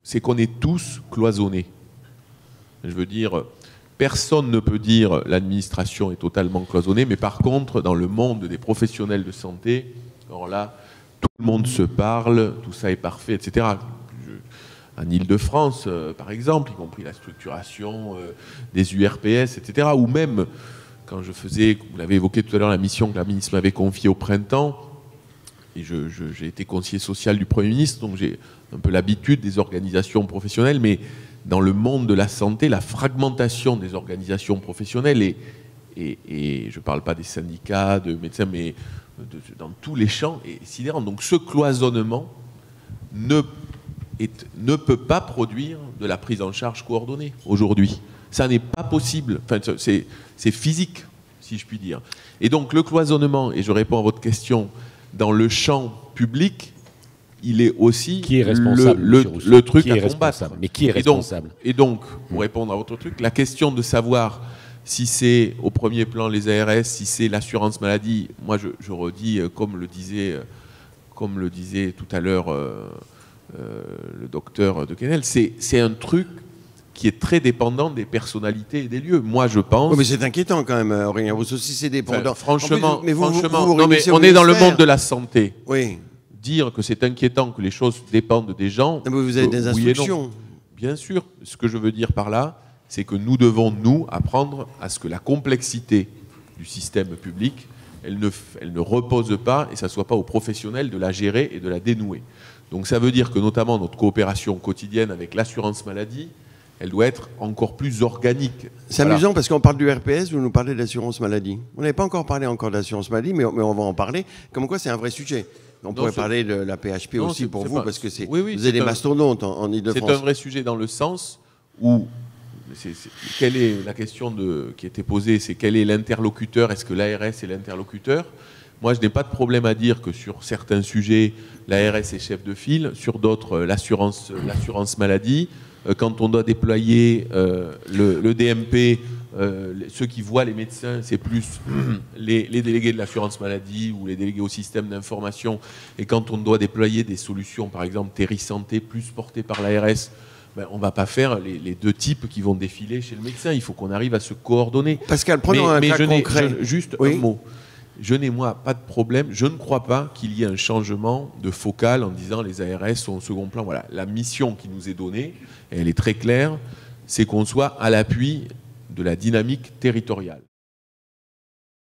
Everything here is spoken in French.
c'est qu'on est tous cloisonnés. Je veux dire, personne ne peut dire l'administration est totalement cloisonnée, mais par contre, dans le monde des professionnels de santé, alors là, tout le monde se parle, tout ça est parfait, etc. En Île-de-France, par exemple, y compris la structuration des URPS, etc. Ou même, quand je faisais, vous l'avez évoqué tout à l'heure, la mission que la ministre m'avait confiée au printemps, et j'ai été conseiller social du Premier ministre, donc j'ai un peu l'habitude des organisations professionnelles, mais dans le monde de la santé, la fragmentation des organisations professionnelles, et je ne parle pas des syndicats, de médecins, mais dans tous les champs, est sidérant. Donc ce cloisonnement ne peut pas produire de la prise en charge coordonnée aujourd'hui. Ça n'est pas possible. Enfin, c'est physique, si je puis dire. Et donc le cloisonnement, et je réponds à votre question, dans le champ public, il est aussi qui est responsable, le truc qui à combattre. Mais qui est responsable? Et donc, pour répondre à votre truc, la question de savoir si c'est au premier plan les ARS, si c'est l'assurance maladie, moi je redis, comme le disait tout à l'heure le docteur de Quesnel, c'est un truc qui est très dépendant des personnalités et des lieux. Moi, je pense... Oui, mais c'est inquiétant quand même, Aurélien Rousseau, si c'est dépendant. Enfin, franchement, mais on est dans le monde de la santé. Oui. Dire que c'est inquiétant que les choses dépendent des gens... Mais vous avez des instructions. Bien sûr. Ce que je veux dire par là, c'est que nous devons, nous, apprendre à ce que la complexité du système public, elle ne repose pas, et ça ne soit pas aux professionnels de la gérer et de la dénouer. Donc ça veut dire que notamment notre coopération quotidienne avec l'assurance maladie, elle doit être encore plus organique. C'est amusant parce qu'on parle du RPS, vous nous parlez de l'assurance maladie. On n'avait pas encore parlé de l'assurance maladie, mais on va en parler. Comme quoi, c'est un vrai sujet. On pourrait parler de la PHP aussi pour vous, parce que vous avez des mastodontes en Ile-de-France. C'est un vrai sujet dans le sens où, quelle est la question qui était posée, c'est quel est l'interlocuteur, est-ce que l'ARS est l'interlocuteur? Moi, je n'ai pas de problème à dire que sur certains sujets, l'ARS est chef de file, sur d'autres, l'assurance maladie. Quand on doit déployer le DMP, ceux qui voient les médecins, c'est plus les délégués de l'assurance maladie ou les délégués au système d'information. Et quand on doit déployer des solutions, par exemple Terrisanté, plus portées par l'ARS, on ne va pas faire les deux types qui vont défiler chez le médecin. Il faut qu'on arrive à se coordonner. Pascal, prenons un cas concret. Juste un mot. Je n'ai, moi, pas de problème. Je ne crois pas qu'il y ait un changement de focal en disant les ARS sont au second plan. Voilà. La mission qui nous est donnée, et elle est très claire, c'est qu'on soit à l'appui de la dynamique territoriale.